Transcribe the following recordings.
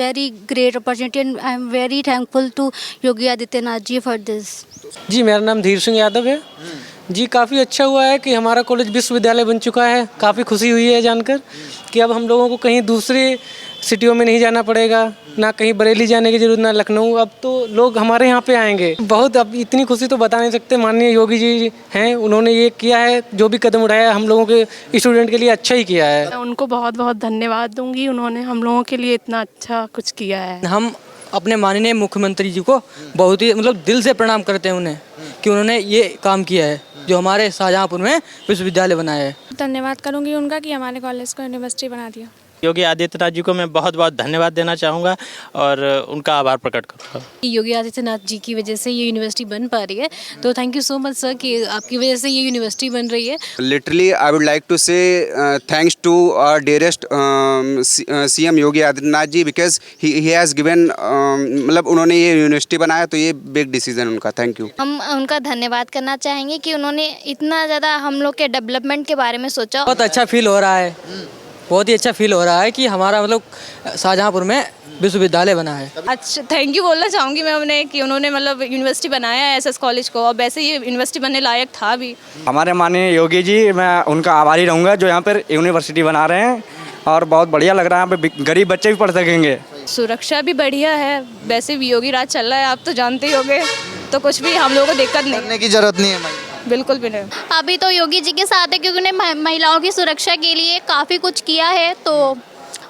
Very great opportunity and I am very thankful to Yogi Adityanath ji for this. जी मेरा नाम धीर सिंह यादव है। जी काफ़ी अच्छा हुआ है कि हमारा कॉलेज विश्वविद्यालय बन चुका है। काफ़ी खुशी हुई है जानकर कि अब हम लोगों को कहीं दूसरे सिटियों में नहीं जाना पड़ेगा, ना कहीं बरेली जाने की जरूरत, ना लखनऊ। अब तो लोग हमारे यहाँ पे आएंगे। बहुत अब इतनी खुशी तो बता नहीं सकते। माननीय योगी जी हैं, उन्होंने ये किया है, जो भी कदम उठाया हम लोगों के स्टूडेंट के लिए अच्छा ही किया है। मैं उनको बहुत बहुत धन्यवाद दूंगी, उन्होंने हम लोगों के लिए इतना अच्छा कुछ किया है। हम अपने माननीय मुख्यमंत्री जी को बहुत ही दिल से प्रणाम करते हैं उन्हें कि उन्होंने ये काम किया है जो हमारे शाहजहाँपुर में विश्वविद्यालय बनाया है। धन्यवाद करूंगी उनका कि हमारे कॉलेज को यूनिवर्सिटी बना दिया। योगी आदित्यनाथ जी को मैं बहुत बहुत धन्यवाद देना चाहूँगा और उनका आभार प्रकट करूँगा। योगी आदित्यनाथ जी की वजह से ये यूनिवर्सिटी बन पा रही है, तो thank you so much sir कि आपकी वजह से ये यूनिवर्सिटी बन रही है। Literally I would like to say thanks to our dearest CM Yogi Adityanath ji because he has given मतलब उन्होंने ये यूनिवर्सिटी बनाया, तो ये बिग डिसीजन उनका। Thank you. हम उनका धन्यवाद करना चाहेंगे कि उन्होंने इतना ज़्यादा हम लोग के डेवलपमेंट के बारे में सोचा। बहुत अच्छा फील हो रहा है, बहुत ही अच्छा फील हो रहा है कि हमारा शाहजहाँपुर में विश्वविद्यालय बना है। अच्छा, थैंक यू बोलना चाहूँगी मैं उन्हें कि उन्होंने यूनिवर्सिटी बनाया है एसएस कॉलेज को, और वैसे ये यूनिवर्सिटी बनने लायक था भी। हमारे माननीय योगी जी, मैं उनका आभारी रहूँगा जो यहाँ पर यूनिवर्सिटी बना रहे हैं, और बहुत बढ़िया लग रहा है। यहाँ पे गरीब बच्चे भी पढ़ सकेंगे। सुरक्षा भी बढ़िया है, वैसे भी योगी राज चल रहा है, आप तो जानते ही होंगे, तो कुछ भी हम लोगों को दिक्कत नहीं करने की जरूरत नहीं है। बिल्कुल भी नहीं। अभी तो योगी जी के साथ है क्योंकि उन्हें महिलाओं की सुरक्षा के लिए काफ़ी कुछ किया है, तो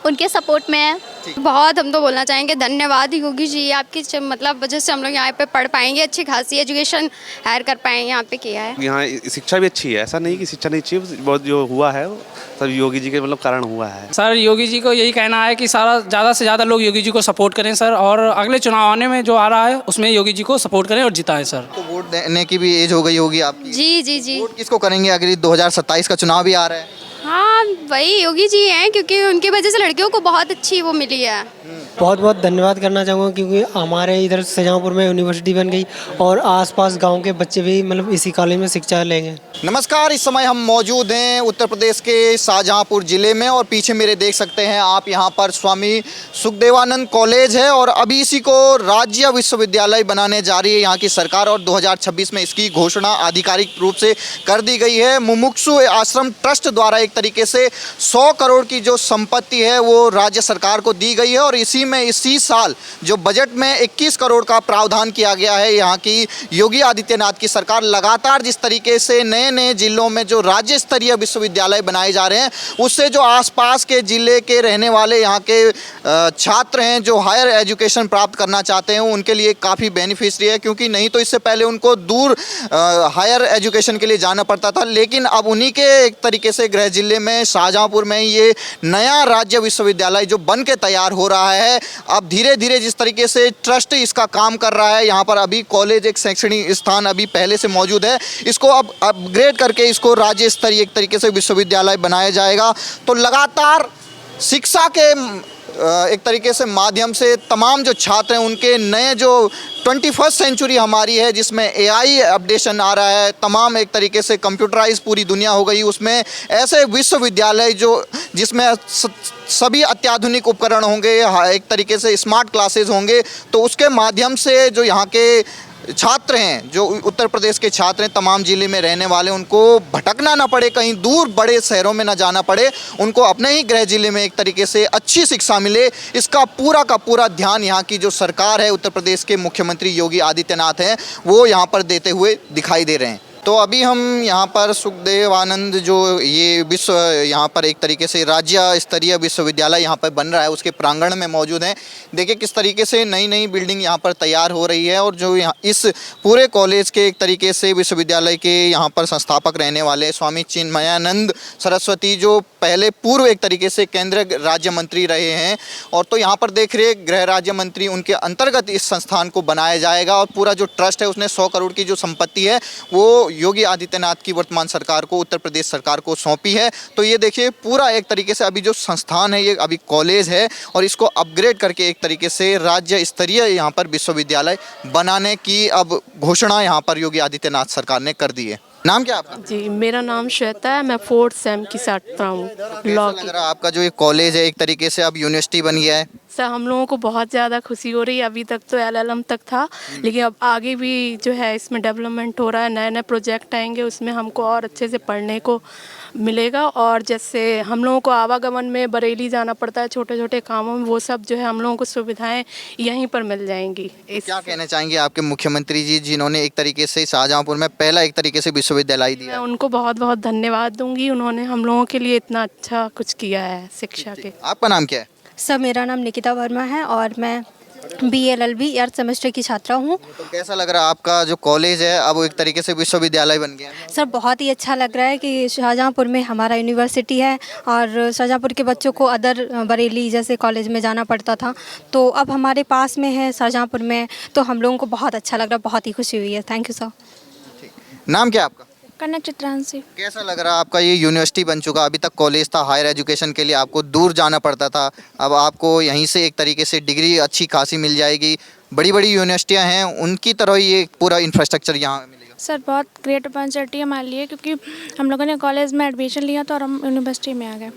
उनके सपोर्ट में है। बहुत हम तो बोलना चाहेंगे धन्यवाद योगी जी, आपकी वजह से हम लोग यहाँ पे पढ़ पाएंगे, अच्छी खासी एजुकेशन हायर कर पाएंगे, यहाँ पे किया है। यहाँ शिक्षा भी अच्छी है, ऐसा नहीं कि शिक्षा नहीं चाहिए, बहुत जो हुआ है सब योगी जी के कारण हुआ है। सर योगी जी को यही कहना है कि ज़्यादा से ज़्यादा लोग योगी जी को सपोर्ट करें सर, और अगले चुनाव आने में जो आ रहा है उसमें योगी जी को सपोर्ट करें और जिताएं सर। तो वोट देने की भी एज हो गई होगी आपकी। जी जी जी। वोट किसको करेंगे? अगली 2027 का चुनाव भी आ रहा है। हाँ वही योगी जी हैं, क्योंकि उनकी वजह से लड़कियों को बहुत अच्छी वो मिली है। बहुत बहुत धन्यवाद करना चाहूँगा क्योंकि हमारे इधर शाहजहाँपुर में यूनिवर्सिटी बन गई और आसपास गांव के बच्चे भी इसी कॉलेज में शिक्षा लेंगे। नमस्कार, इस समय हम मौजूद हैं उत्तर प्रदेश के शाहजहाँपुर ज़िले में, और पीछे मेरे देख सकते हैं आप यहाँ पर स्वामी सुखदेवानंद कॉलेज है, और अभी इसी को राज्य विश्वविद्यालय बनाने जा रही है यहाँ की सरकार, और 2026 में इसकी घोषणा आधिकारिक रूप से कर दी गई है। मुमुक्षु आश्रम ट्रस्ट द्वारा एक तरीके से 100 करोड़ की जो संपत्ति है वो राज्य सरकार को दी गई है, और इसी साल जो बजट में 21 करोड़ का प्रावधान किया गया है। यहाँ की योगी आदित्यनाथ की सरकार लगातार जिस तरीके से नए नए जिलों में जो राज्य स्तरीय विश्वविद्यालय बनाए जा रहे हैं, उससे जो आसपास के जिले के रहने वाले यहाँ के छात्र हैं जो हायर एजुकेशन प्राप्त करना चाहते हैं, उनके लिए काफ़ी बेनिफिशियरी है, क्योंकि नहीं तो इससे पहले उनको दूर हायर एजुकेशन के लिए जाना पड़ता था। लेकिन अब उन्हीं के एक तरीके से गृह जिले में शाहजहाँपुर में ये नया राज्य विश्वविद्यालय जो बन के तैयार हो रहा है। अब धीरे धीरे जिस तरीके से ट्रस्ट इसका काम कर रहा है, यहाँ पर अभी कॉलेज एक शैक्षणिक स्थान अभी पहले से मौजूद है, इसको अब अपग्रेड करके इसको राज्य स्तरीय एक तरीके से विश्वविद्यालय बनाया जाएगा। तो लगातार शिक्षा के एक तरीके से माध्यम से तमाम जो छात्र हैं उनके नए जो 21st सेंचुरी हमारी है जिसमें AI अपडेशन आ रहा है, तमाम एक तरीके से कंप्यूटराइज पूरी दुनिया हो गई, उसमें ऐसे विश्वविद्यालय जिसमें सभी अत्याधुनिक उपकरण होंगे, एक तरीके से स्मार्ट क्लासेस होंगे, तो उसके माध्यम से जो यहाँ के छात्र हैं, जो उत्तर प्रदेश के छात्र हैं, तमाम ज़िले में रहने वाले, उनको भटकना ना पड़े, कहीं दूर बड़े शहरों में ना जाना पड़े, उनको अपने ही गृह जिले में एक तरीके से अच्छी शिक्षा मिले, इसका पूरा का पूरा ध्यान यहाँ की जो सरकार है, उत्तर प्रदेश के मुख्यमंत्री योगी आदित्यनाथ हैं, वो यहाँ पर देते हुए दिखाई दे रहे हैं। तो अभी हम यहाँ पर सुखदेवानंद जो ये यहाँ पर एक तरीके से राज्य स्तरीय विश्वविद्यालय यहाँ पर बन रहा है उसके प्रांगण में मौजूद हैं। देखिए किस तरीके से नई नई बिल्डिंग यहाँ पर तैयार हो रही है, और जो यहाँ इस पूरे कॉलेज के एक तरीके से विश्वविद्यालय के यहाँ पर संस्थापक रहने वाले स्वामी चिन्मयानंद सरस्वती जो पहले पूर्व एक तरीके से केंद्रीय राज्य मंत्री रहे हैं, और तो यहाँ पर देख रहे गृह राज्य मंत्री, उनके अंतर्गत इस संस्थान को बनाया जाएगा, और पूरा जो ट्रस्ट है उसने 100 करोड़ की जो संपत्ति है वो योगी आदित्यनाथ की वर्तमान सरकार को, उत्तर प्रदेश सरकार को सौंपी है। तो ये देखिए पूरा एक तरीके से अभी जो संस्थान है, ये अभी कॉलेज है, और इसको अपग्रेड करके एक तरीके से राज्य स्तरीय यहाँ पर विश्वविद्यालय बनाने की अब घोषणा यहाँ पर योगी आदित्यनाथ सरकार ने कर दी है। नाम क्या आपका? जी मेरा नाम श्वेता है, मैं 4th सेम की छात्रा हूँ लॉ की। आपका जो ये कॉलेज है एक तरीके से अब यूनिवर्सिटी बन गया है, इससे हम लोगों को बहुत ज़्यादा खुशी हो रही है। अभी तक तो LLM तक था, लेकिन अब आगे भी जो है इसमें डेवलपमेंट हो रहा है, नए नए प्रोजेक्ट आएंगे, उसमें हमको और अच्छे से पढ़ने को मिलेगा। और जैसे हम लोगों को आवागमन में बरेली जाना पड़ता है छोटे छोटे कामों में, वो सब जो है हम लोगों को सुविधाएं यहीं पर मिल जाएंगी। क्या कहना चाहेंगे आपके मुख्यमंत्री जी, जिन्होंने एक तरीके से शाहजहाँपुर में पहला एक तरीके से विश्वविद्यालय दिया? मैं उनको बहुत बहुत धन्यवाद दूंगी, उन्होंने हम लोगों के लिए इतना अच्छा कुछ किया है शिक्षा के। आपका नाम क्या है? सर मेरा नाम निकिता वर्मा है और मैं BLLB एर्थ सेमेस्टर की छात्रा हूँ। तो कैसा लग रहा है आपका जो कॉलेज है अब वो एक तरीके से विश्वविद्यालय बन गया? सर बहुत ही अच्छा लग रहा है कि शाहजहाँपुर में हमारा यूनिवर्सिटी है और शाहजहाँपुर के बच्चों को अदर बरेली जैसे कॉलेज में जाना पड़ता था, तो अब हमारे पास में है शाहजहाँपुर में, तो हम लोगों को बहुत अच्छा लग रहा है, बहुत ही खुशी हुई है। Thank you sir. नाम क्या है आपका? कनक चित्रांशी। कैसा लग रहा है आपका ये यूनिवर्सिटी बन चुका? अभी तक कॉलेज था, हायर एजुकेशन के लिए आपको दूर जाना पड़ता था, अब आपको यहीं से एक तरीके से डिग्री अच्छी खासी मिल जाएगी। बड़ी बड़ी यूनिवर्सिटियां हैं उनकी तरह ये पूरा इंफ्रास्ट्रक्चर यहाँ मिलेगा। सर बहुत ग्रेट अपॉर्चुनिटी है हमारे लिए, क्योंकि हम लोगों ने कॉलेज में एडमिशन लिया तो और हम यूनिवर्सिटी में आ गए।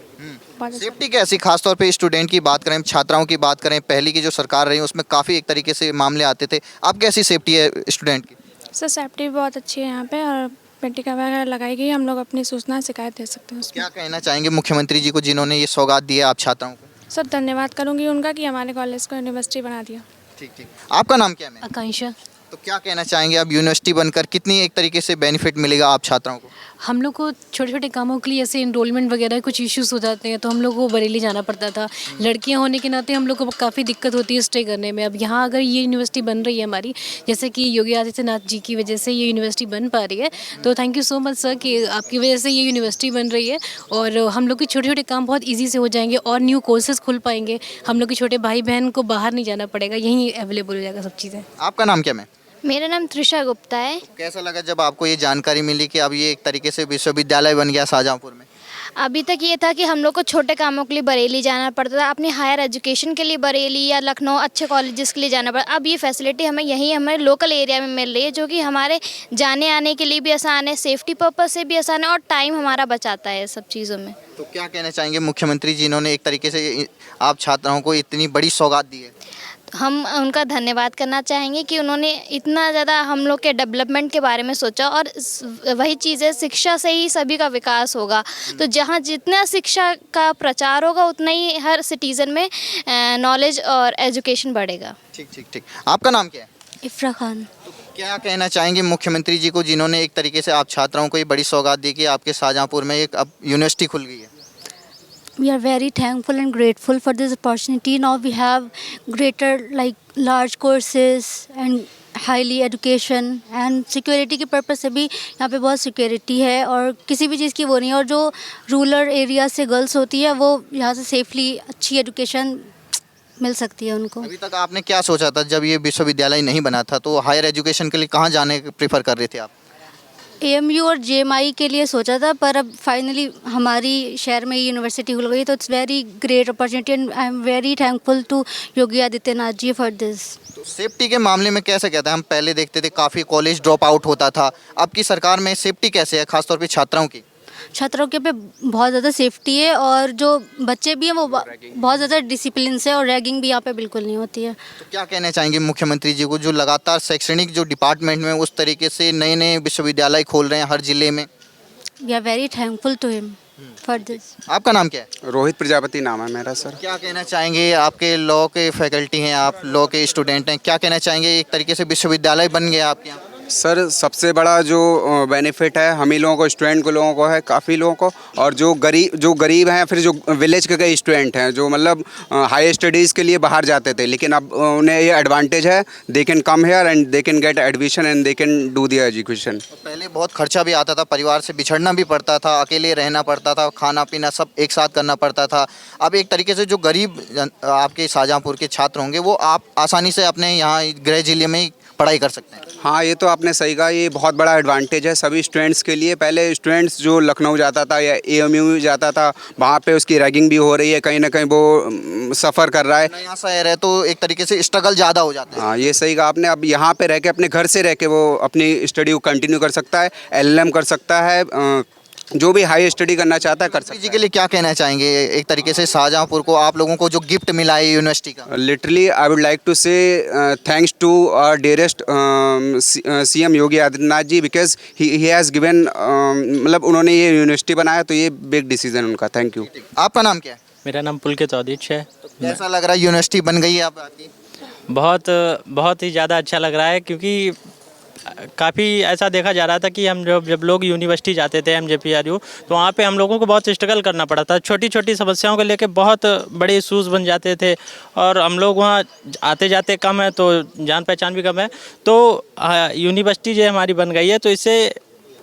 सेफ्टी कैसी, खासतौर पे स्टूडेंट की बात करें, छात्राओं की बात करें, पहले की जो सरकार रही उसमें काफ़ी एक तरीके से मामले आते थे, अब कैसी सेफ्टी है स्टूडेंट की? सर सेफ्टी बहुत अच्छी है यहाँ पे और पेंटिंग वगैरह लगाई गई, हम लोग अपनी सूचना शिकायत दे सकते हैं उसमें। क्या कहना चाहेंगे मुख्यमंत्री जी को जिन्होंने ये सौगात दी है आप छात्राओं को? सर धन्यवाद करूँगी उनका कि हमारे कॉलेज को यूनिवर्सिटी बना दिया। ठीक ठीक। आपका नाम क्या है? आकांक्षा। तो क्या कहना चाहेंगे अब यूनिवर्सिटी बनकर कितनी एक तरीके से बेनिफिट मिलेगा आप छात्राओं को? हम लोग को छोटे छोटे कामों के लिए जैसे इनरोलमेंट वगैरह कुछ इश्यूज हो जाते हैं तो हम लोग को बरेली जाना पड़ता था। लड़कियां होने के नाते हम लोग को काफ़ी दिक्कत होती है स्टे करने में। अब यहाँ अगर ये यूनिवर्सिटी बन रही है हमारी, जैसे कि योगी आदित्यनाथ जी की वजह से ये यूनिवर्सिटी बन पा रही है, तो thank you so much sir कि आपकी वजह से ये यूनिवर्सिटी बन रही है और हम लोग के छोटे छोटे काम बहुत ईजी से हो जाएंगे और न्यू कोर्सेज खुल पाएंगे। हम लोग के छोटे भाई बहन को बाहर नहीं जाना पड़ेगा, यहीं अवेलेबल हो जाएगा सब चीज़ें। आपका नाम क्या? मैं मेरा नाम त्रिशा गुप्ता है। कैसा लगा जब आपको ये जानकारी मिली कि अब ये एक तरीके से विश्वविद्यालय बन गया शाहजहाँपुर में? अभी तक ये था कि हम लोग को छोटे कामों के लिए बरेली जाना पड़ता था, अपनी हायर एजुकेशन के लिए बरेली या लखनऊ अच्छे कॉलेजेस के लिए जाना पड़ता। अब ये फैसिलिटी हमें यहीं हमारे लोकल एरिया में मिल रही है, जो कि हमारे जाने आने के लिए भी आसान है, सेफ्टी पर्पस से भी आसान है और टाइम हमारा बचाता है सब चीज़ों में। तो क्या कहना चाहेंगे मुख्यमंत्री जिन्होंने एक तरीके से आप छात्राओं को इतनी बड़ी सौगात दी है? हम उनका धन्यवाद करना चाहेंगे कि उन्होंने इतना ज़्यादा हम लोग के डेवलपमेंट के बारे में सोचा और वही चीज़ है, शिक्षा से ही सभी का विकास होगा। तो जहाँ जितना शिक्षा का प्रचार होगा उतना ही हर सिटीज़न में नॉलेज और एजुकेशन बढ़ेगा। ठीक ठीक ठीक। आपका नाम क्या है? इफ्रा खान। तो क्या कहना चाहेंगे मुख्यमंत्री जी को जिन्होंने एक तरीके से आप छात्राओं को ये बड़ी सौगात दी कि आपके शाहजहाँपुर में एक अब यूनिवर्सिटी खुल गई है? We are very thankful and grateful for this opportunity. Now we have greater like large courses and highly education and security के पर्पज़ से भी यहाँ पे बहुत सिक्योरिटी है और किसी भी चीज़ की वो नहीं है। और जो रूरल एरिया से गर्ल्स होती है वो यहाँ से सेफली अच्छी एजुकेशन मिल सकती है उनको। अभी तक आपने क्या सोचा था जब ये विश्वविद्यालय नहीं बना था, तो हायर एजुकेशन के लिए कहाँ जाने प्रेफर कर रहे थे आप? AMU और JMI के लिए सोचा था, पर अब फाइनली हमारी शहर में यूनिवर्सिटी खुल गई, तो it's very great opportunity and I am very thankful to Yogi Adityanath ji for this. तो सेफ्टी के मामले में कैसे कहते हैं? हम पहले देखते थे काफ़ी कॉलेज ड्रॉप आउट होता था, अब की सरकार में सेफ्टी कैसे है, खासतौर पे छात्राओं की? छात्रों के पे बहुत ज़्यादा सेफ्टी है और जो बच्चे भी हैं वो बहुत ज़्यादा डिसिप्लिन से, और रैगिंग भी यहाँ पे बिल्कुल नहीं होती है। तो क्या कहना चाहेंगे मुख्यमंत्री जी को जो लगातार शैक्षणिक जो डिपार्टमेंट में उस तरीके से नए नए विश्वविद्यालय खोल रहे हैं हर जिले में? We are very thankful to him for this. आपका नाम क्या है? रोहित प्रजापति नाम है मेरा सर। क्या कहना चाहेंगे, आपके लॉ के फैकल्टी हैं, आप लॉ के स्टूडेंट हैं, क्या कहना चाहेंगे एक तरीके से विश्वविद्यालय बन गया आपके यहाँ? सर सबसे बड़ा जो बेनिफिट है हम ही लोगों को, स्टूडेंट को लोगों को है, काफ़ी लोगों को, और जो गरीब हैं, फिर जो विलेज के कई स्टूडेंट हैं जो मतलब हाई स्टडीज़ के लिए बाहर जाते थे, लेकिन अब उन्हें ये एडवांटेज है, they can come here and they can get admission and they can do their education. पहले बहुत खर्चा भी आता था, परिवार से बिछड़ना भी पड़ता था, अकेले रहना पड़ता था, खाना पीना सब एक साथ करना पड़ता था। अब एक तरीके से जो गरीब आपके शाहजहाँपुर के छात्र होंगे वो आप आसानी से अपने यहाँ गृह जिले में पढ़ाई कर सकते हैं। हाँ, ये तो आपने सही कहा, ये बहुत बड़ा एडवांटेज है सभी स्टूडेंट्स के लिए। पहले स्टूडेंट्स जो लखनऊ जाता था या AMU जाता था, वहाँ पे उसकी रैगिंग भी हो रही है, कहीं ना कहीं वो सफ़र कर रहा है। नया शहर है तो एक तरीके से स्ट्रगल ज़्यादा हो जाता है। हाँ, ये सही कहा आपने। अब यहाँ पे रह के, अपने घर से रह के वो अपनी स्टडी को कंटिन्यू कर सकता है, LLM कर सकता है, जो भी हाई स्टडी करना चाहता है कर सकता जी के लिए क्या कहना चाहेंगे एक तरीके से शाहजहाँपुर को, आप लोगों को जो गिफ्ट मिला है यूनिवर्सिटी का? है। Literally I would like to say thanks to our dearest CM Yogi Adityanath ji, because he has given, मतलब उन्होंने ये यूनिवर्सिटी बनाया तो ये बिग डिसीजन उनका। Thank you. आपका नाम क्या है? मेरा नाम पुलकित चौधरी है। कैसा लग रहा है यूनिवर्सिटी बन गई है अब आपकी? बहुत ही ज़्यादा अच्छा लग रहा है, क्योंकि काफ़ी ऐसा देखा जा रहा था कि हम जब लोग यूनिवर्सिटी जाते थे MJPRU, तो वहाँ पे हम लोगों को बहुत स्ट्रगल करना पड़ा था। छोटी छोटी समस्याओं को लेके बहुत बड़े इशूज़ बन जाते थे, और हम लोग वहाँ आते जाते कम है तो जान पहचान भी कम है। तो यूनिवर्सिटी जो हमारी बन गई है, तो इससे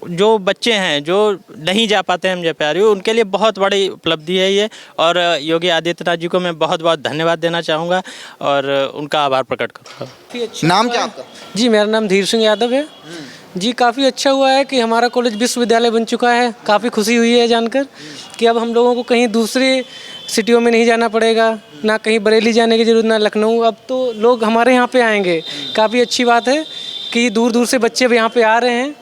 जो बच्चे हैं जो नहीं जा पाते हैं MJPRU, उनके लिए बहुत बड़ी उपलब्धि है ये। और योगी आदित्यनाथ जी को मैं बहुत बहुत धन्यवाद देना चाहूँगा और उनका आभार प्रकट करूँगा। नाम क्या आपका? जी मेरा नाम धीर सिंह यादव है। जी काफ़ी अच्छा हुआ है कि हमारा कॉलेज विश्वविद्यालय बन चुका है। काफ़ी खुशी हुई है जानकर कि अब हम लोगों को कहीं दूसरे सिटियों में नहीं जाना पड़ेगा, ना कहीं बरेली जाने की ज़रूरत, ना लखनऊ। अब तो लोग हमारे यहाँ पे आएंगे। काफ़ी अच्छी बात है कि दूर दूर से बच्चे यहाँ पे आ रहे हैं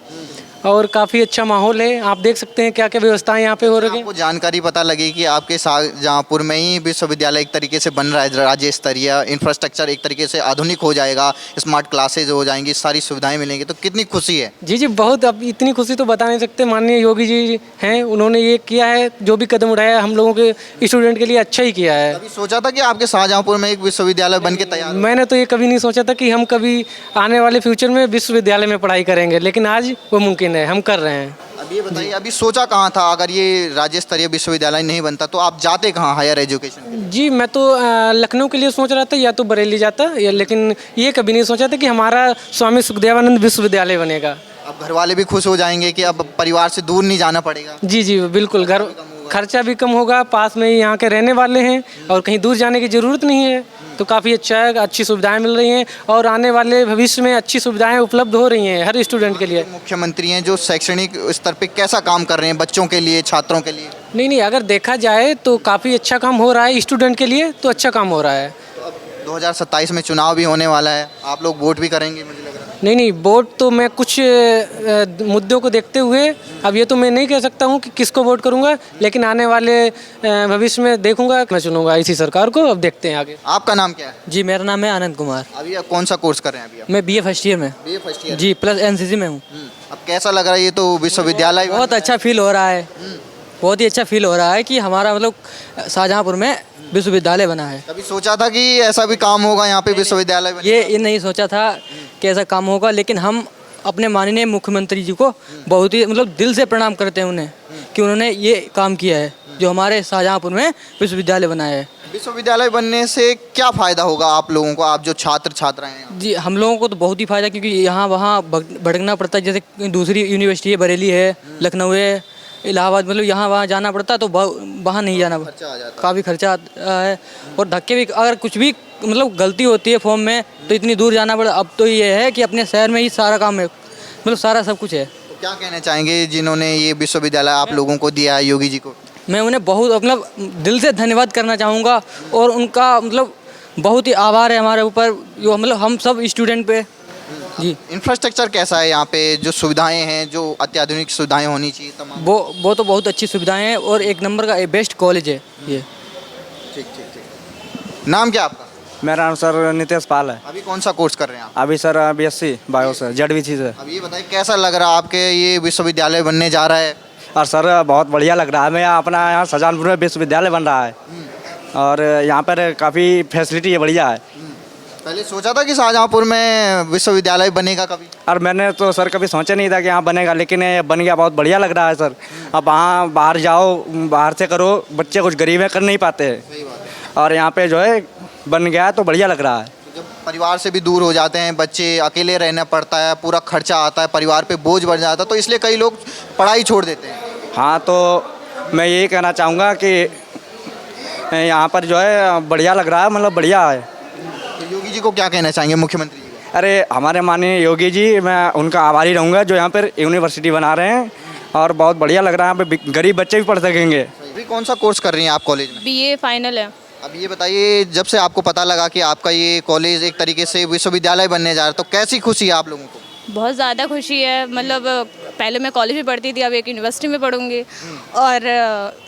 और काफ़ी अच्छा माहौल है। आप देख सकते हैं क्या क्या व्यवस्थाएं यहाँ पे हो रही हैं। आपको जानकारी पता लगी कि आपके शाहजहाँपुर में ही विश्वविद्यालय एक तरीके से बन रहा है, राज्य स्तरीय इंफ्रास्ट्रक्चर एक तरीके से आधुनिक हो जाएगा, स्मार्ट क्लासेज हो जाएंगी, सारी सुविधाएं मिलेंगी, तो कितनी खुशी है? जी जी बहुत, अब इतनी खुशी तो बता नहीं सकते। माननीय योगी जी हैं, उन्होंने ये किया है, जो भी कदम उठाया हम लोगों के स्टूडेंट के लिए अच्छा ही किया है। कभी सोचा था कि आपके शाहजहाँपुर में एक विश्वविद्यालय बन के तैयार? मैंने तो ये कभी नहीं सोचा था कि हम कभी आने वाले फ्यूचर में विश्वविद्यालय में पढ़ाई करेंगे, लेकिन आज वो मुमकिन है, हम कर रहे हैं। अब ये बताइए, अभी सोचा कहाँ था? अगर ये राज्य स्तरीय विश्वविद्यालय नहीं बनता तो आप जाते कहाँ हायर एजुकेशन? जी मैं तो लखनऊ के लिए सोच रहा था, या तो बरेली जाता, या लेकिन ये कभी नहीं सोचा था कि हमारा स्वामी सुखदेवानंद विश्वविद्यालय बनेगा। अब घर वाले भी खुश हो जाएंगे कि अब परिवार से दूर नहीं जाना पड़ेगा। जी जी बिल्कुल, घर खर्चा भी कम होगा, पास में ही यहाँ के रहने वाले हैं और कहीं दूर जाने की ज़रूरत नहीं है। तो काफ़ी अच्छा है, अच्छी सुविधाएं मिल रही हैं और आने वाले भविष्य में अच्छी सुविधाएं उपलब्ध हो रही हैं हर स्टूडेंट के लिए। मुख्यमंत्री हैं जो शैक्षणिक स्तर पे कैसा काम कर रहे हैं बच्चों के लिए, छात्रों के लिए? नहीं, अगर देखा जाए तो काफ़ी अच्छा काम हो रहा है स्टूडेंट के लिए, तो अच्छा काम हो रहा है। तो अब 2027 में चुनाव भी होने वाला है, आप लोग वोट भी करेंगे मुझे लग रहा है? नहीं, वोट तो मैं कुछ मुद्दों को देखते हुए अब ये तो मैं नहीं कह सकता हूँ कि किसको वोट करूँगा, लेकिन आने वाले भविष्य में देखूंगा, मैं चुनूंगा इसी सरकार को। अब देखते हैं आगे। आपका नाम क्या है? जी मेरा नाम है आनंद कुमार। अभी आप कौन सा कोर्स कर रहे हैं? अभी आप? मैं BA फर्स्ट ईयर में। BA फर्स्ट ईयर जी प्लस NCC में हूँ। अब कैसा लग रहा है? ये तो विश्वविद्यालय बहुत अच्छा फील हो रहा है, बहुत ही अच्छा फील हो रहा है कि हमारा मतलब शाहजहाँपुर में विश्वविद्यालय बना है। कभी सोचा था कि ऐसा भी काम होगा यहाँ पे विश्वविद्यालय? ये नहीं सोचा था कि ऐसा काम होगा, लेकिन हम अपने माननीय मुख्यमंत्री जी को बहुत ही मतलब दिल से प्रणाम करते हैं उन्हें कि उन्होंने ये काम किया है जो हमारे शाहजहाँपुर में विश्वविद्यालय बनाया है। विश्वविद्यालय बनने से क्या फ़ायदा होगा आप लोगों को, आप जो छात्र छात्राएं हैं? जी हम लोगों को तो बहुत ही फ़ायदा, क्योंकि यहाँ वहाँ भटकना पड़ता है। जैसे दूसरी यूनिवर्सिटी है, बरेली है, लखनऊ है, इलाहाबाद, मतलब यहाँ वहाँ जाना पड़ता है, तो वहाँ नहीं जाना, काफ़ी खर्चा आता है और धक्के भी, अगर कुछ भी मतलब गलती होती है फॉर्म में तो इतनी दूर जाना पड़ा। अब तो ये है कि अपने शहर में ही सारा काम है, मतलब सारा सब कुछ है। तो क्या कहना चाहेंगे जिन्होंने ये विश्वविद्यालय आप लोगों को दिया है, योगी जी को? मैं उन्हें बहुत मतलब दिल से धन्यवाद करना चाहूँगा और उनका मतलब बहुत ही आभार है हमारे ऊपर, जो मतलब हम सब स्टूडेंट पे। जी इंफ्रास्ट्रक्चर कैसा है यहाँ पे? जो सुविधाएं हैं, जो अत्याधुनिक सुविधाएं होनी चाहिए तमाम, वो तो बहुत अच्छी सुविधाएं हैं और एक नंबर का बेस्ट कॉलेज है ये। ठीक। नाम क्या आपका? मेरा नाम सर नितेश पाल है। अभी कौन सा कोर्स कर रहे हैं आप? अभी सर BSc बायो से ZVC से। अब ये बताइए कैसा लग रहा है आपके ये विश्वविद्यालय बनने जा रहा है? और सर बहुत बढ़िया लग रहा है। मैं अपना यहाँ शाहजहाँपुर में विश्वविद्यालय बन रहा है और यहाँ पर काफ़ी फैसिलिटी है, बढ़िया है। पहले सोचा था कि शाहजहाँपुर में विश्वविद्यालय बनेगा कभी? और मैंने तो सर कभी सोचा नहीं था कि यहाँ बनेगा, लेकिन ये बन गया, बहुत बढ़िया लग रहा है सर। अब वहाँ बाहर जाओ, बाहर से करो, बच्चे कुछ गरीब है कर नहीं पाते हैं, और यहाँ पे जो है बन गया तो बढ़िया लग रहा है। जब परिवार से भी दूर हो जाते हैं बच्चे, अकेले रहना पड़ता है, पूरा खर्चा आता है, परिवार पे बोझ बढ़ जाता है, तो इसलिए कई लोग पढ़ाई छोड़ देते हैं। हाँ, तो मैं यही कहना चाहूँगा कि यहाँ पर जो है बढ़िया लग रहा है, मतलब बढ़िया है। तो योगी जी को क्या कहना चाहेंगे, मुख्यमंत्री जी को? अरे हमारे माननीय योगी जी, मैं उनका आभारी रहूँगा जो यहाँ पर यूनिवर्सिटी बना रहे हैं और बहुत बढ़िया लग रहा है। यहाँ पे गरीब बच्चे भी पढ़ सकेंगे। अभी कौन सा कोर्स कर रही हैं आप कॉलेज में? BA फाइनल है। अब ये बताइए, जब से आपको पता लगा कि आपका ये कॉलेज एक तरीके से विश्वविद्यालय बनने जा रहा है, तो कैसी खुशी है आप लोगों को? बहुत ज़्यादा खुशी है, मतलब पहले मैं कॉलेज में पढ़ती थी, अब एक यूनिवर्सिटी में पढ़ूंगी, और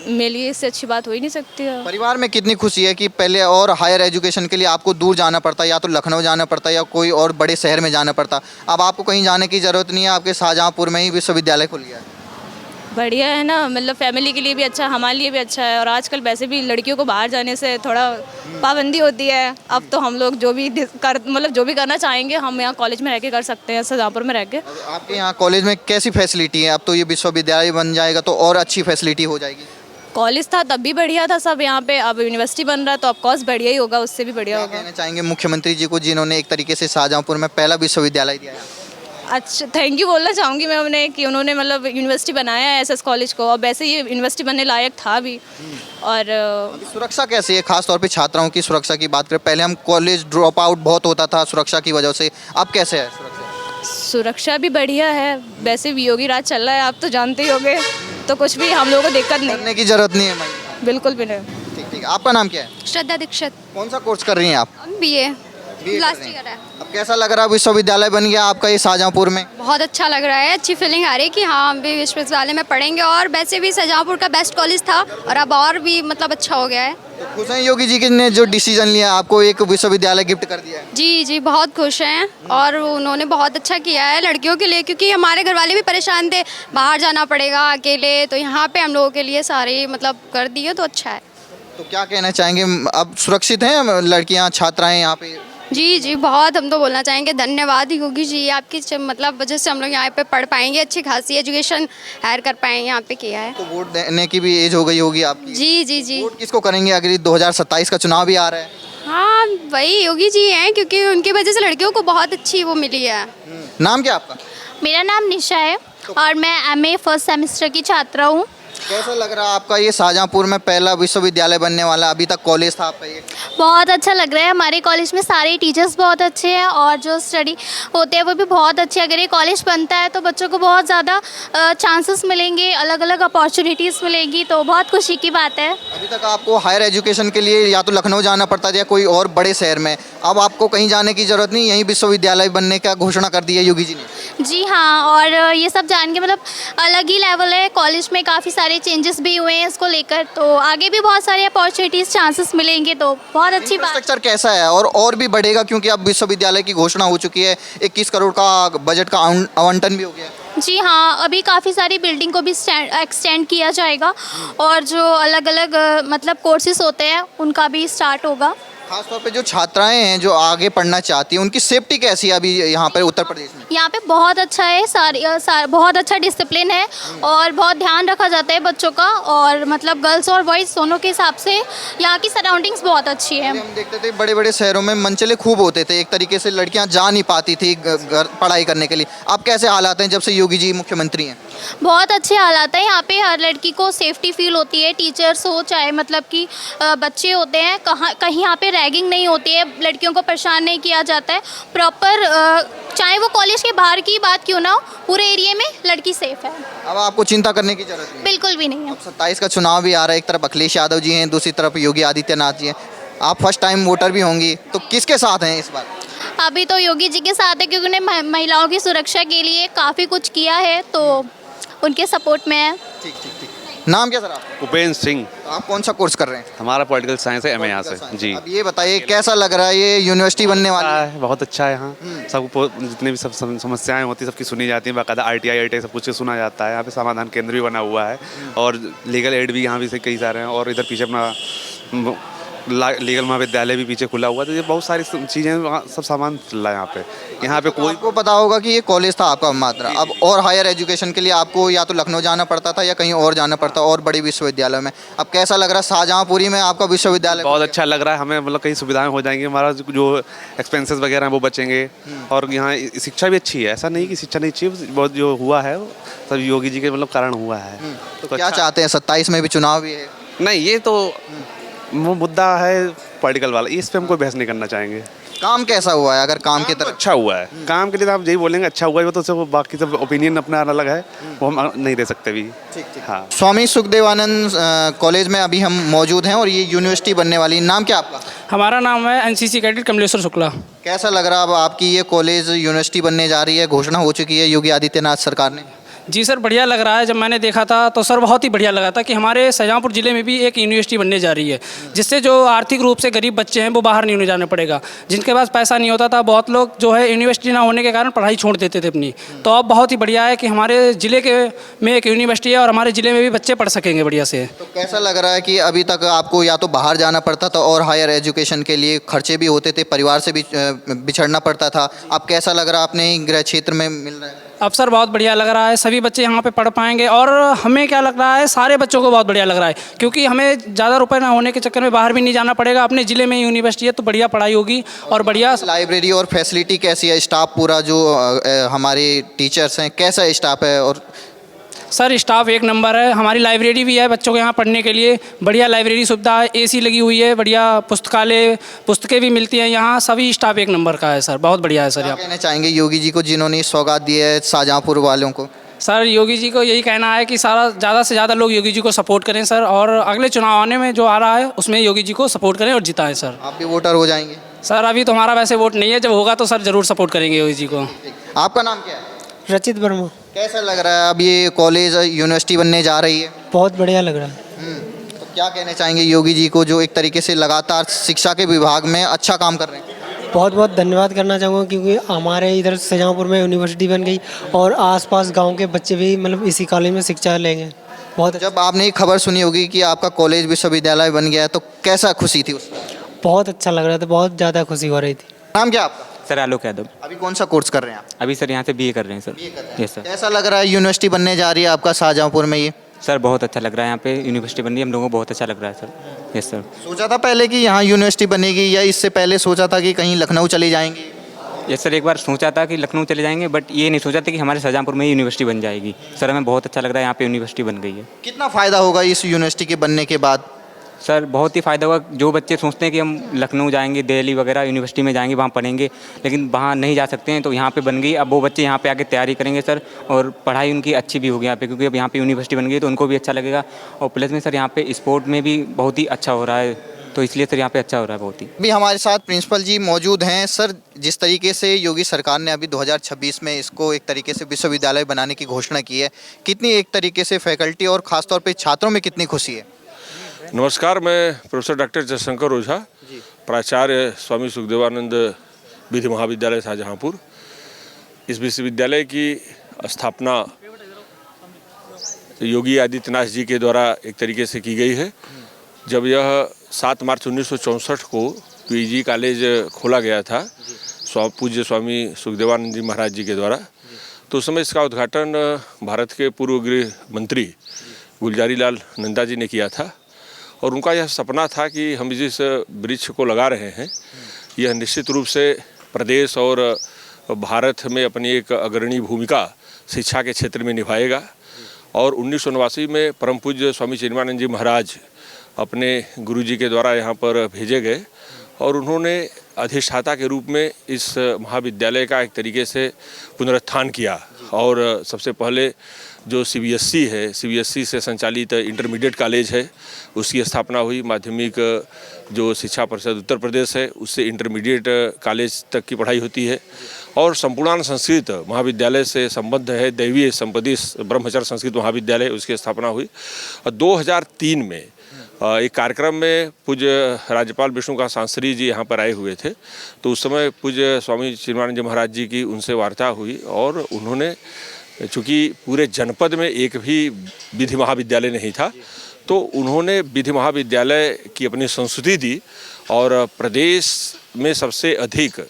मेरे लिए इससे अच्छी बात हो ही नहीं सकती है। परिवार में कितनी खुशी है कि पहले और हायर एजुकेशन के लिए आपको दूर जाना पड़ता, या तो लखनऊ जाना पड़ता या कोई और बड़े शहर में जाना पड़ता, अब आपको कहीं जाने की ज़रूरत नहीं है, आपके शाहजहाँपुर में ही विश्वविद्यालय खुल गया है। बढ़िया है ना, मतलब फैमिली के लिए भी अच्छा है, हमारे लिए भी अच्छा है। और आजकल वैसे भी लड़कियों को बाहर जाने से थोड़ा पाबंदी होती है। अब तो हम लोग जो भी जो भी करना चाहेंगे हम यहाँ कॉलेज में रह के कर सकते हैं, शाहजहाँपुर में रह के। आपके यहाँ कॉलेज में कैसी फैसिलिटी है? अब तो ये विश्वविद्यालय बन जाएगा तो और अच्छी फैसिलिटी हो जाएगी। कॉलेज था तब भी बढ़िया था सब यहाँ पे, अब यूनिवर्सिटी बन रहा है तो ऑफकोर्स बढ़िया ही होगा, उससे भी बढ़िया होगा। कहना चाहेंगे मुख्यमंत्री जी को जिन्होंने एक तरीके से शाहजहाँपुर में पहला विश्वविद्यालय दिया है? अच्छा, थैंक यू बोलना चाहूँगी मैं उन्हें कि उन्होंने मतलब यूनिवर्सिटी बनाया है एसएस कॉलेज को, और वैसे ये यूनिवर्सिटी बनने लायक था भी। और सुरक्षा कैसी है, खास तौर पे छात्राओं की सुरक्षा की बात करें? पहले हम कॉलेज ड्रॉप आउट बहुत होता था सुरक्षा की वजह से, अब कैसे है सुरक्षा? सुरक्षा भी बढ़िया है, वैसे भी योगी राज चल रहा है, आप तो जानते ही होंगे, तो कुछ भी हम लोगों को दिक्कत नहीं करने की जरूरत नहीं है। बिल्कुल भी नहीं। ठीक ठीक। आपका नाम क्या है? श्रद्धा दीक्षित। कौन सा कोर्स कर रही हैं आप? BA BA कर लास्ट रही हैं। ईयर है। अब कैसा लग रहा है विश्वविद्यालय बन गया आपका ये शाहजहाँपुर में? बहुत अच्छा लग रहा है, अच्छी फीलिंग आ रही है कि हाँ हम भी विश्वविद्यालय में पढ़ेंगे, और वैसे भी शाहजहाँपुर का बेस्ट कॉलेज था और अब और भी मतलब अच्छा हो गया है। तो खुश हैं योगी जी ने जो डिसीजन लिया, आपको एक विश्वविद्यालय गिफ्ट कर दिया है? जी जी, बहुत खुश हैं, और उन्होंने बहुत अच्छा किया है लड़कियों के लिए, क्योंकि हमारे घर वाले भी परेशान थे, बाहर जाना पड़ेगा अकेले, तो यहाँ पे हम लोगों के लिए सारे मतलब कर दिए, तो अच्छा है। तो क्या कहना चाहेंगे, अब सुरक्षित हैं लड़कियाँ छात्राएँ यहाँ पे? जी जी, बहुत हम तो बोलना चाहेंगे धन्यवाद योगी जी, आपकी मतलब वजह से हम लोग यहाँ पे पढ़ पाएंगे, अच्छी खासी एजुकेशन हायर कर पाएंगे, यहाँ पे किया है। तो वोट देने की भी एज हो गई होगी आपकी? जी जी जी। वोट किसको करेंगे? अगली 2027 का चुनाव भी आ रहा है। हाँ, वही योगी जी हैं, क्योंकि उनकी वजह से लड़कियों को बहुत अच्छी वो मिली है। नाम क्या आपका? मेरा नाम निशा है और मैं MA फर्स्ट सेमेस्टर की छात्रा हूँ। कैसा लग रहा है आपका ये शाहजहाँपुर में पहला विश्वविद्यालय बनने वाला? अभी तक कॉलेज था आपका ये? बहुत अच्छा लग रहा है, हमारे कॉलेज में सारे टीचर्स बहुत अच्छे हैं और जो स्टडी होते हैं वो भी बहुत अच्छे। अगर ये कॉलेज बनता है तो बच्चों को बहुत ज़्यादा चांसेस मिलेंगे, अलग अलग अपॉर्चुनिटीज़ मिलेंगी, तो बहुत खुशी की बात है। अभी तक आपको हायर एजुकेशन के लिए या तो लखनऊ जाना पड़ता था या कोई और बड़े शहर में, अब आपको कहीं जाने की ज़रूरत नहीं, यहीं विश्वविद्यालय बनने का घोषणा कर दी है योगी जी ने? जी हाँ, और ये सब जान के मतलब अलग ही लेवल है, कॉलेज में काफ़ी सारे चेंजेस भी हुए हैं इसको लेकर, तो आगे भी बहुत सारे अपॉर्चुनिटीज़ चांसेस मिलेंगे, तो बहुत अच्छी बात। इंफ्रास्ट्रक्चर कैसा है और भी बढ़ेगा क्योंकि अब विश्वविद्यालय की घोषणा हो चुकी है, 21 करोड़ का बजट का आवंटन भी हो गया है। जी हाँ, अभी काफ़ी सारी बिल्डिंग को भी एक्सटेंड किया जाएगा और जो अलग अलग मतलब कोर्सेज होते हैं उनका भी स्टार्ट होगा। खासतौर पे जो छात्राएं हैं जो आगे पढ़ना चाहती हैं उनकी सेफ्टी कैसी है अभी यहाँ पर उत्तर प्रदेश में? यहाँ पे बहुत अच्छा है, बहुत अच्छा डिसिप्लिन है और बहुत ध्यान रखा जाता है बच्चों का, और मतलब गर्ल्स और बॉयज़ दोनों के हिसाब से यहाँ की सराउंडिंग्स बहुत अच्छी है। हम देखते थे बड़े बड़े शहरों में मंचले खूब होते थे, एक तरीके से लड़कियाँ जा नहीं पाती थी पढ़ाई करने के लिए। अब कैसे हालात हैं जब से योगी जी मुख्यमंत्री हैं? बहुत अच्छे हालात हैं यहाँ पे, हर लड़की को सेफ्टी फील होती है, टीचर्स हो चाहे मतलब कि बच्चे होते हैं, कहीं यहाँ पे रैगिंग नहीं होती है, लड़कियों को परेशान नहीं किया जाता है, प्रॉपर चाहे वो कॉलेज के बाहर की बात क्यों ना हो, पूरे एरिया में लड़की सेफ है। अब आपको चिंता करने की जरूरत नहीं? बिल्कुल भी नहीं है। 27 का चुनाव भी आ रहा है, एक तरफ अखिलेश यादव जी हैं, दूसरी तरफ योगी आदित्यनाथ जी हैं, आप फर्स्ट टाइम वोटर भी होंगी, तो किसके साथ हैं इस बार? अभी तो योगी जी के साथ है क्योंकि उन्हें महिलाओं की सुरक्षा के लिए काफ़ी कुछ किया है, तो उनके सपोर्ट में है। ठीक ठीक ठीक। नाम क्या सर आपका? उपेंद्र सिंह। आप कौन सा कोर्स कर रहे हैं? हमारा पॉलिटिकल साइंस है, MA यहाँ से जी। अब ये बताइए कैसा लग रहा है ये यूनिवर्सिटी बनने वाला है? बहुत अच्छा है यहाँ, सब जितने भी सब समस्याएं होती हैं सबकी सुनी जाती हैं, बाकायदा RTI सब कुछ सुना जाता है। यहाँ पे समाधान केंद्र भी बना हुआ है और लीगल एड भी यहाँ भी से कई सारे हैं, और इधर पीछे अपना लीगल महाविद्यालय भी पीछे खुला हुआ है, तो ये बहुत सारी चीज़ें वहाँ सब सामान चल रहा है यहाँ पे कोई को पता होगा कि ये कॉलेज था आपका मात्र, अब और हायर एजुकेशन के लिए आपको या तो लखनऊ जाना पड़ता था या कहीं और जाना पड़ता और बड़ी विश्वविद्यालय में, अब कैसा लग रहा है शाहजहाँपुरी में आपका विश्वविद्यालय? बहुत अच्छा लग रहा है हमें, मतलब कई सुविधाएं हो जाएंगी, हमारा जो एक्सपेंसेस वगैरह हैं वो बचेंगे, और यहाँ शिक्षा भी अच्छी है, ऐसा नहीं कि शिक्षा नहीं अच्छी, बहुत जो हुआ है सब योगी जी के मतलब कारण हुआ है। तो क्या चाहते हैं, 27 में भी चुनाव भी है? नहीं, ये तो वो मुद्दा है पॉलिटिकल वाला, इस पे हम कोई बहस नहीं करना चाहेंगे। काम कैसा हुआ है? अगर काम की तरफ अच्छा हुआ है, काम के लिए तो आप यही बोलेंगे अच्छा हुआ है, वो तो सब बाकी सब ओपिनियन अपना अलग है, वो हम नहीं दे सकते भी। हाँ, स्वामी सुखदेवानंद कॉलेज में अभी हम मौजूद हैं और ये यूनिवर्सिटी बनने वाली। नाम क्या आपका? हमारा नाम है NCC कैडेट कमलेश्वर शुक्ला। कैसा लग रहा है अब आपकी ये कॉलेज यूनिवर्सिटी बनने जा रही है, घोषणा हो चुकी है योगी आदित्यनाथ सरकार ने? जी सर, बढ़िया लग रहा है। जब मैंने देखा था तो सर बहुत ही बढ़िया लगा था कि हमारे शाहजहाँपुर ज़िले में भी एक यूनिवर्सिटी बनने जा रही है, जिससे जो आर्थिक रूप से गरीब बच्चे हैं वो बाहर नहीं जाना पड़ेगा। जिनके पास पैसा नहीं होता था, बहुत लोग जो है यूनिवर्सिटी ना होने के कारण पढ़ाई छोड़ देते थे अपनी। तो अब बहुत ही बढ़िया है कि हमारे ज़िले के में एक यूनिवर्सिटी है और हमारे ज़िले में भी बच्चे पढ़ सकेंगे बढ़िया से। तो कैसा लग रहा है कि अभी तक आपको या तो बाहर जाना पड़ता था और हायर एजुकेशन के लिए खर्चे भी होते थे, परिवार से भी बिछड़ना पड़ता था, अब कैसा लग रहा है अपने गृह क्षेत्र में मिल रहा है? अब सर बहुत बढ़िया लग रहा है, सभी बच्चे यहाँ पे पढ़ पाएंगे। और हमें क्या लग रहा है, सारे बच्चों को बहुत बढ़िया लग रहा है, क्योंकि हमें ज़्यादा रुपए ना होने के चक्कर में बाहर भी नहीं जाना पड़ेगा। अपने ज़िले में यूनिवर्सिटी है तो बढ़िया पढ़ाई होगी और बढ़िया। लाइब्रेरी और फैसिलिटी कैसी है? स्टाफ पूरा जो हमारे टीचर्स हैं, कैसा स्टाफ है? और सर स्टाफ एक नंबर है। हमारी लाइब्रेरी भी है बच्चों के यहाँ पढ़ने के लिए, बढ़िया लाइब्रेरी सुविधा है, AC लगी हुई है, बढ़िया पुस्तकालय, पुस्तकें भी मिलती हैं यहाँ। सभी स्टाफ एक नंबर का है सर, बहुत बढ़िया है सर। क्या कहना चाहेंगे योगी जी को जिन्होंने सौगात दी है शाहजहाँपुर वालों को? सर योगी जी को यही कहना है कि ज़्यादा से ज़्यादा लोग योगी जी को सपोर्ट करें सर, और अगले चुनाव आने में जो आ रहा है उसमें योगी जी को सपोर्ट करें और जिताएं सर। आप भी वोटर हो जाएंगे? सर अभी तो हमारा वैसे वोट नहीं है, जब होगा तो सर ज़रूर सपोर्ट करेंगे योगी जी को। आपका नाम क्या है? रचित वर्मा। कैसा लग रहा है अब ये कॉलेज यूनिवर्सिटी बनने जा रही है? बहुत बढ़िया लग रहा है। तो क्या कहना चाहेंगे योगी जी को जो एक तरीके से लगातार शिक्षा के विभाग में अच्छा काम कर रहे हैं? बहुत बहुत धन्यवाद करना चाहूँगा, क्योंकि हमारे इधर शाहजहाँपुर में यूनिवर्सिटी बन गई और आसपास गांव के बच्चे भी मतलब इसी कॉलेज में शिक्षा लेंगे। बहुत जब आपने ये खबर सुनी होगी कि आपका कॉलेज विश्वविद्यालय बन गया है तो कैसा खुशी थी उसमें? बहुत अच्छा लग रहा था, बहुत ज़्यादा खुशी हो रही थी। नाम क्या आपका? सर आलोक यादव। अभी कौन सा कोर्स कर रहे हैं आप? अभी सर यहाँ से BA कर रहे हैं सर। Yes sir. कैसा लग रहा है यूनिवर्सिटी बनने जा रही है आपका शाहजहाँपुर में ये? सर बहुत अच्छा लग रहा है, यहाँ पे यूनिवर्सिटी बन रही है, हम लोगों को बहुत अच्छा लग रहा है सर। Yes sir. सोचा था पहले कि यहाँ यूनिवर्सिटी बनेगी, या इससे पहले सोचा था कि कहीं लखनऊ चले जाएंगे? यस सर, एक बार सोचा था कि लखनऊ चले जाएंगे, बट ये नहीं सोचा था कि हमारे शाहजहाँपुर में यूनिवर्सिटी बन जाएगी। सर हमें बहुत अच्छा लग रहा है, यहाँ पे यूनिवर्सिटी बन गई है। कितना फ़ायदा होगा इस यूनिवर्सिटी के बनने के बाद? सर बहुत ही फ़ायदा होगा। जो बच्चे सोचते हैं कि हम लखनऊ जाएंगे, दिल्ली वगैरह यूनिवर्सिटी में जाएंगे, वहाँ पढ़ेंगे, लेकिन वहाँ नहीं जा सकते हैं, तो यहाँ पे बन गई। अब वो बच्चे यहाँ पे आके तैयारी करेंगे सर, और पढ़ाई उनकी अच्छी भी होगी यहाँ पे, क्योंकि अब यहाँ पे यूनिवर्सिटी बन गई तो उनको भी अच्छा लगेगा। और प्लस में सर यहाँ पे स्पोर्ट में भी बहुत ही अच्छा हो रहा है, तो इसलिए सर यहाँ पे अच्छा हो रहा है बहुत ही। अभी हमारे साथ प्रिंसिपल जी मौजूद हैं। सर जिस तरीके से योगी सरकार ने अभी 2026 में इसको एक तरीके से विश्वविद्यालय बनाने की घोषणा की है, कितनी एक तरीके से फैकल्टी और ख़ासतौर पे छात्रों में कितनी खुशी है? नमस्कार, मैं प्रोफेसर डॉक्टर जयशंकर ओझा, प्राचार्य स्वामी सुखदेवानंद विधि महाविद्यालय शाहजहाँपुर। इस विश्वविद्यालय की स्थापना योगी आदित्यनाथ जी के द्वारा एक तरीके से की गई है। जब यह 7 मार्च 1964 को PG कॉलेज खोला गया था पूज्य स्वामी सुखदेवानंद जी महाराज जी के द्वारा, तो उस समय इसका उद्घाटन भारत के पूर्व गृह मंत्री गुलजारी लाल नंदा जी ने किया था। और उनका यह सपना था कि हम जिस वृक्ष को लगा रहे हैं यह निश्चित रूप से प्रदेश और भारत में अपनी एक अग्रणी भूमिका शिक्षा के क्षेत्र में निभाएगा। और 1989 में परम पूज्य स्वामी चिन्मयानंद जी महाराज अपने गुरुजी के द्वारा यहाँ पर भेजे गए और उन्होंने अधिष्ठाता के रूप में इस महाविद्यालय का एक तरीके से पुनरुत्थान किया। और सबसे पहले जो CBSE है, CBSE से संचालित इंटरमीडिएट कॉलेज है, उसकी स्थापना हुई। माध्यमिक जो शिक्षा परिषद उत्तर प्रदेश है, उससे इंटरमीडिएट कॉलेज तक की पढ़ाई होती है। और संपूर्ण संस्कृत महाविद्यालय से संबद्ध है दैवीय संपत्ति ब्रह्मचर्य संस्कृत महाविद्यालय, उसकी स्थापना हुई। और 2003 में एक कार्यक्रम में पूज्य राज्यपाल विष्णुकांत शास्त्री जी यहाँ पर आए हुए थे, तो उस समय पूज्य स्वामी चिन्मयानंद जी महाराज जी की उनसे वार्ता हुई और उन्होंने, चूँकि पूरे जनपद में एक भी विधि महाविद्यालय नहीं था, तो उन्होंने विधि महाविद्यालय की अपनी संस्तुति दी। और प्रदेश में सबसे अधिक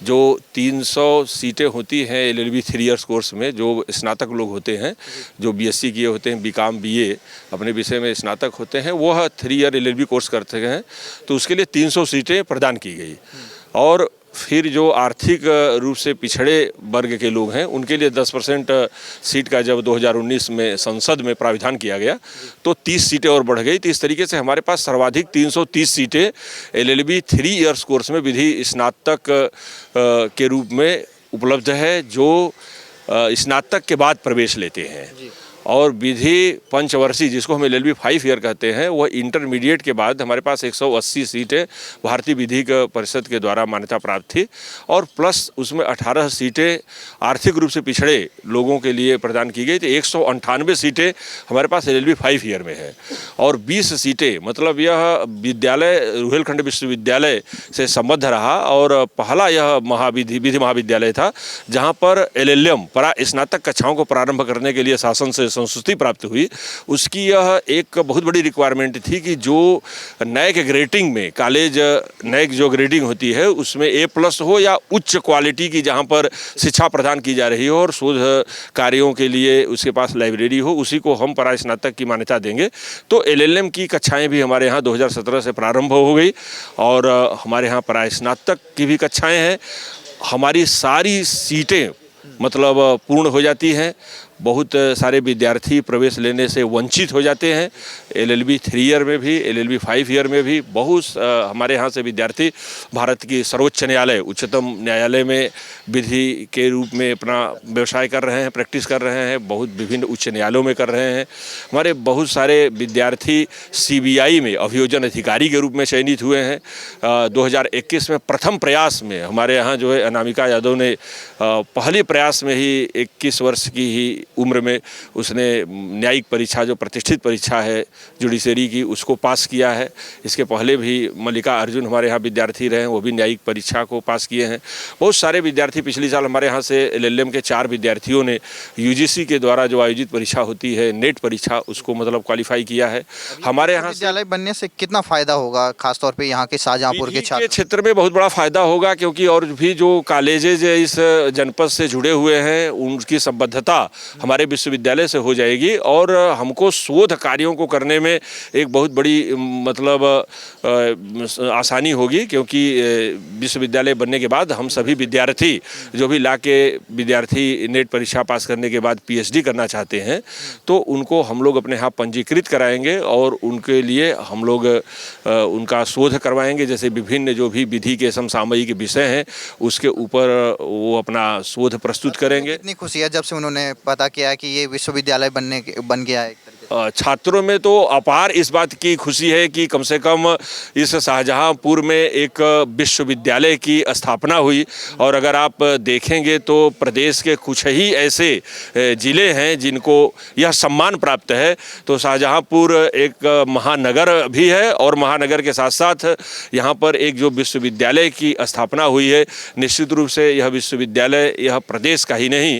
जो 300 सीटें होती हैं LLB 3 इयर्स कोर्स में, जो स्नातक लोग होते हैं, जो BSc किए होते हैं, BCom BA अपने विषय में स्नातक होते हैं, वह 3 ईयर LLB कोर्स करते हैं, तो उसके लिए 300 सीटें प्रदान की गई। और फिर जो आर्थिक रूप से पिछड़े वर्ग के लोग हैं उनके लिए 10% सीट का जब 2019 में संसद में प्राविधान किया गया तो 30 सीटें और बढ़ गई। तो इस तरीके से हमारे पास सर्वाधिक 330 सीटें LLB 3 इयर्स कोर्स में विधि स्नातक के रूप में उपलब्ध है, जो स्नातक के बाद प्रवेश लेते हैं। और विधि पंचवर्षीय जिसको हम LLB 5 ईयर कहते हैं, वह इंटरमीडिएट के बाद हमारे पास 180 सीटें भारतीय विधिक परिषद के द्वारा मान्यता प्राप्त थी और प्लस उसमें 18 सीटें आर्थिक रूप से पिछड़े लोगों के लिए प्रदान की गई। तो 198 सीटें हमारे पास LLB 5 ईयर में है और 20 सीटें, मतलब यह विद्यालय रुहेलखंड विश्वविद्यालय से संबद्ध रहा और पहला यह विधि महाविद्यालय था जहाँ पर LLM स्नातक कक्षाओं को प्रारंभ करने के लिए शासन से संस्तुति प्राप्त हुई। उसकी यह एक बहुत बड़ी रिक्वायरमेंट थी कि जो नैक ग्रेडिंग में कॉलेज नैक जो ग्रेडिंग होती है उसमें A+ हो या उच्च क्वालिटी की जहाँ पर शिक्षा प्रदान की जा रही हो और शोध कार्यों के लिए उसके पास लाइब्रेरी हो, उसी को हम परास्नातक की मान्यता देंगे। तो LLM की कक्षाएँ भी हमारे यहाँ 2017 से प्रारंभ हो गई और हमारे यहाँ परास्नातक की भी कक्षाएँ हैं। हमारी सारी सीटें मतलब पूर्ण हो जाती हैं। बहुत सारे विद्यार्थी प्रवेश लेने से वंचित हो जाते हैं। LLB 3 ईयर में भी, LLB 5 ईयर में भी बहुत हमारे यहाँ से विद्यार्थी भारत की सर्वोच्च न्यायालय, उच्चतम न्यायालय में विधि के रूप में अपना व्यवसाय कर रहे हैं, प्रैक्टिस कर रहे हैं, बहुत विभिन्न उच्च न्यायालयों में कर रहे हैं। हमारे बहुत सारे विद्यार्थी CBI में अभियोजन अधिकारी के रूप में चयनित हुए हैं। 2021 में प्रथम प्रयास में हमारे यहाँ जो है अनामिका यादव ने पहले प्रयास में ही 21 वर्ष की ही उम्र में उसने न्यायिक परीक्षा, जो प्रतिष्ठित परीक्षा है जुडिशरी की, उसको पास किया है। इसके पहले भी मल्लिका अर्जुन हमारे यहाँ विद्यार्थी रहे हैं, वो भी न्यायिक परीक्षा को पास किए हैं। बहुत सारे विद्यार्थी पिछले साल हमारे यहाँ से LLM के 4 विद्यार्थियों ने UGC के द्वारा जो आयोजित परीक्षा होती है नेट परीक्षा, उसको मतलब क्वालिफाई किया है। हमारे यहाँ विद्यालय बनने से कितना फायदा होगा, खासतौर पर यहाँ के शाहजहाँपुर के छात्र क्षेत्र में? बहुत बड़ा फायदा होगा, क्योंकि और भी जो कॉलेजेज इस जनपद से जुड़े हुए हैं उनकी संबद्धता हमारे विश्वविद्यालय से हो जाएगी और हमको शोध कार्यों को करने में एक बहुत बड़ी मतलब आसानी होगी, क्योंकि विश्वविद्यालय बनने के बाद हम सभी विद्यार्थी जो भी विद्यार्थी नेट परीक्षा पास करने के बाद PhD करना चाहते हैं तो उनको हम लोग अपने यहाँ पंजीकृत कराएंगे और उनके लिए हम लोग उनका शोध करवाएंगे। जैसे विभिन्न जो भी विधि के समसामयिक विषय हैं उसके ऊपर वो अपना शोध प्रस्तुत करेंगे। कितनी खुशी है जब से उन्होंने पता किया कि ये विश्वविद्यालय बन गया है। छात्रों में तो अपार इस बात की खुशी है कि कम से कम इस शाहजहाँपुर में एक विश्वविद्यालय की स्थापना हुई। और अगर आप देखेंगे तो प्रदेश के कुछ ही ऐसे ज़िले हैं जिनको यह सम्मान प्राप्त है। तो शाहजहाँपुर एक महानगर भी है और महानगर के साथ साथ यहाँ पर एक जो विश्वविद्यालय की स्थापना हुई है, निश्चित रूप से यह विश्वविद्यालय यह प्रदेश का ही नहीं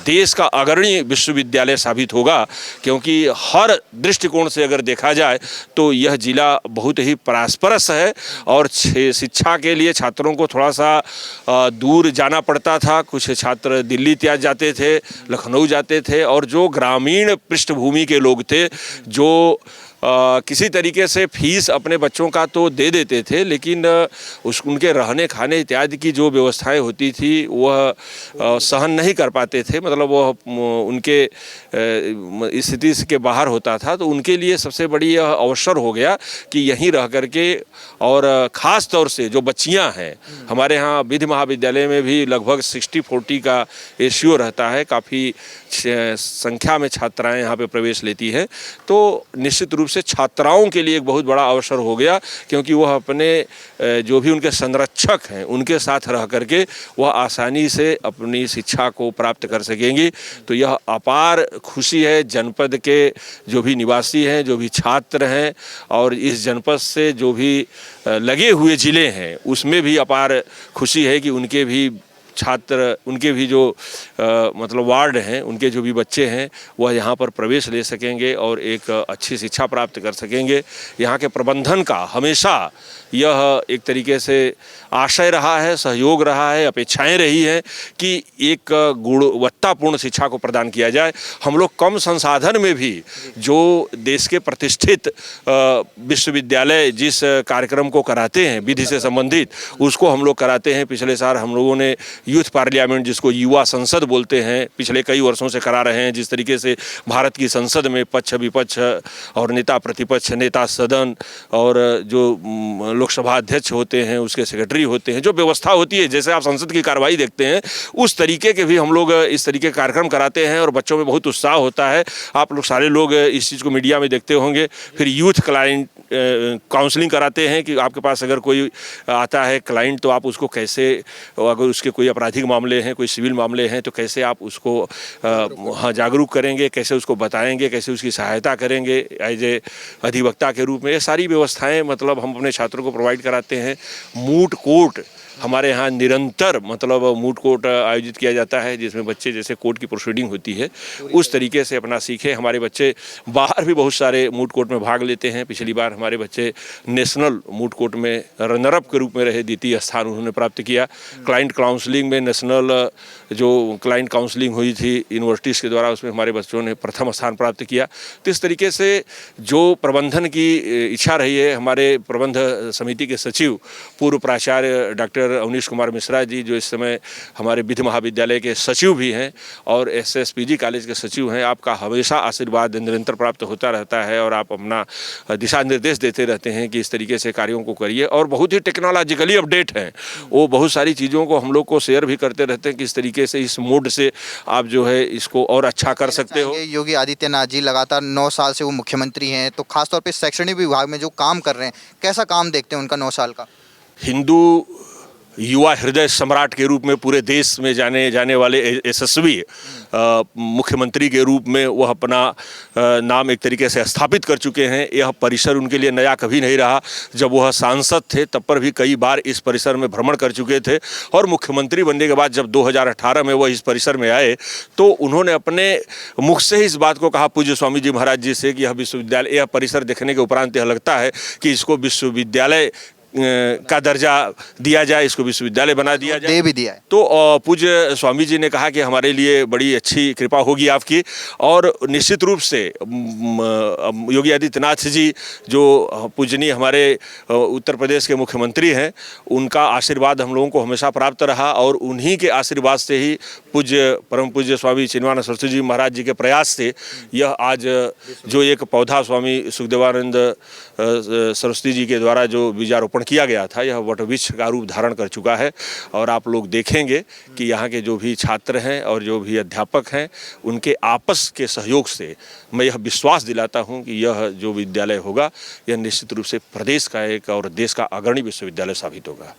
देश का अग्रणी विश्वविद्यालय साबित होगा, क्योंकि हर दृष्टिकोण से अगर देखा जाए तो यह जिला बहुत ही पारस्परस है और शिक्षा के लिए छात्रों को थोड़ा सा दूर जाना पड़ता था। कुछ छात्र दिल्ली त्याग जाते थे, लखनऊ जाते थे और जो ग्रामीण पृष्ठभूमि के लोग थे जो किसी तरीके से फीस अपने बच्चों का तो दे देते थे, लेकिन उनके रहने खाने इत्यादि की जो व्यवस्थाएं होती थी वह सहन नहीं कर पाते थे, मतलब वह उनके स्थिति के बाहर होता था। तो उनके लिए सबसे बड़ी यह अवसर हो गया कि यहीं रह करके, और ख़ास तौर से जो बच्चियां हैं हमारे यहाँ विधि महाविद्यालय में भी लगभग 60-40 का रेशियो रहता है, काफ़ी संख्या में छात्राएं यहाँ पे प्रवेश लेती हैं। तो निश्चित रूप से छात्राओं के लिए एक बहुत बड़ा अवसर हो गया, क्योंकि वह अपने जो भी उनके संरक्षक हैं उनके साथ रह करके वह आसानी से अपनी शिक्षा को प्राप्त कर सकेंगी। तो यह अपार खुशी है जनपद के जो भी निवासी हैं, जो भी छात्र हैं और इस जनपद से जो भी लगे हुए ज़िले हैं उसमें भी अपार खुशी है कि उनके भी छात्र, उनके भी जो मतलब वार्ड हैं, उनके जो भी बच्चे हैं वह यहाँ पर प्रवेश ले सकेंगे और एक अच्छी शिक्षा प्राप्त कर सकेंगे। यहाँ के प्रबंधन का हमेशा यह एक तरीके से आशय रहा है, सहयोग रहा है, अपेक्षाएं रही हैं कि एक गुणवत्तापूर्ण शिक्षा को प्रदान किया जाए। हम लोग कम संसाधन में भी जो देश के प्रतिष्ठित विश्वविद्यालय जिस कार्यक्रम को कराते हैं विधि से संबंधित, उसको हम लोग कराते हैं। पिछले साल हम लोगों ने यूथ पार्लियामेंट जिसको युवा संसद बोलते हैं पिछले कई वर्षों से करा रहे हैं। जिस तरीके से भारत की संसद में पक्ष विपक्ष और नेता प्रतिपक्ष, नेता सदन और जो लोकसभा अध्यक्ष होते हैं, उसके सेक्रेटरी होते हैं, जो व्यवस्था होती है जैसे आप संसद की कार्रवाई देखते हैं उस तरीके के भी हम लोग इस तरीके के कार्यक्रम कराते हैं और बच्चों में बहुत उत्साह होता है। आप लोग सारे लोग इस चीज़ को मीडिया में देखते होंगे। फिर यूथ क्लाइंट काउंसलिंग कराते हैं कि आपके पास अगर कोई आता है क्लाइंट तो आप उसको कैसे, अगर उसके कोई आपराधिक मामले हैं, कोई सिविल मामले हैं तो कैसे आप उसको हाँ जागरूक करेंगे, कैसे उसको बताएंगे, कैसे उसकी सहायता करेंगे एज ए अधिवक्ता के रूप में। ये सारी व्यवस्थाएं मतलब हम अपने छात्रों को प्रोवाइड कराते हैं। मूट कोर्ट हमारे यहाँ निरंतर मतलब मूट कोर्ट आयोजित किया जाता है जिसमें बच्चे जैसे कोर्ट की प्रोसीडिंग होती है उस तरीके से अपना सीखें। हमारे बच्चे बाहर भी बहुत सारे मूट कोर्ट में भाग लेते हैं। पिछली बार हमारे बच्चे नेशनल मूट कोर्ट में रनर अप के रूप में रहे, द्वितीय स्थान उन्होंने प्राप्त किया। क्लाइंट काउंसलिंग में नेशनल जो क्लाइंट काउंसलिंग हुई थी यूनिवर्सिटीज़ के द्वारा उसमें हमारे बच्चों ने प्रथम स्थान प्राप्त किया। तो इस तरीके से जो प्रबंधन की इच्छा रही है, हमारे प्रबंध समिति के सचिव पूर्व प्राचार्य डॉक्टर अवनीश कुमार मिश्रा जी जो इस समय हमारे विधि महाविद्यालय के सचिव भी हैं और SSPG कॉलेज के सचिव हैं, आपका हमेशा आशीर्वाद निरंतर प्राप्त होता रहता है और आप अपना दिशा निर्देश देते रहते हैं कि इस तरीके से कार्यों को करिए। और बहुत ही टेक्नोलॉजिकली अपडेट हैं वो, बहुत सारी चीज़ों को हम लोग को शेयर भी करते रहते हैं कि इस तरीके से इस मोड से आप जो है इसको और अच्छा कर सकते हो। योगी आदित्यनाथ जी लगातार 9 साल से वो मुख्यमंत्री हैं, तो खासतौर पर शैक्षणिक विभाग में जो काम कर रहे हैं, कैसा काम देखते हैं उनका 9 साल का? हिंदू युवा हृदय सम्राट के रूप में पूरे देश में जाने जाने वाले यशस्वी मुख्यमंत्री के रूप में वह अपना नाम एक तरीके से स्थापित कर चुके हैं। यह परिसर उनके लिए नया कभी नहीं रहा। जब वह सांसद थे तब पर भी कई बार इस परिसर में भ्रमण कर चुके थे और मुख्यमंत्री बनने के बाद जब 2018 में वह इस परिसर में आए तो उन्होंने अपने मुख से ही इस बात को कहा पूज्य स्वामी जी महाराज जी से कि यह विश्वविद्यालय, यह परिसर देखने के उपरांत यह लगता है कि इसको विश्वविद्यालय का दर्जा दिया जाए, इसको विश्वविद्यालय बना दिया जाए। दे भी दिया है। तो पूज्य स्वामी जी ने कहा कि हमारे लिए बड़ी अच्छी कृपा होगी आपकी और निश्चित रूप से योगी आदित्यनाथ जी जो पूजनीय हमारे उत्तर प्रदेश के मुख्यमंत्री हैं उनका आशीर्वाद हम लोगों को हमेशा प्राप्त रहा और उन्हीं के आशीर्वाद से ही पूज्य परम पूज्य स्वामी चिन्मयानंद सरस्वती जी महाराज जी के प्रयास से यह आज जो एक पौधा स्वामी सुखदेवानंद सरस्वती जी के द्वारा जो बीजारोपण किया गया था यह वटवृक्ष का रूप धारण कर चुका है। और आप लोग देखेंगे कि यहाँ के जो भी छात्र हैं और जो भी अध्यापक हैं उनके आपस के सहयोग से मैं यह विश्वास दिलाता हूँ कि यह जो विद्यालय होगा यह निश्चित रूप से प्रदेश का एक और देश का अग्रणी विश्वविद्यालय साबित होगा।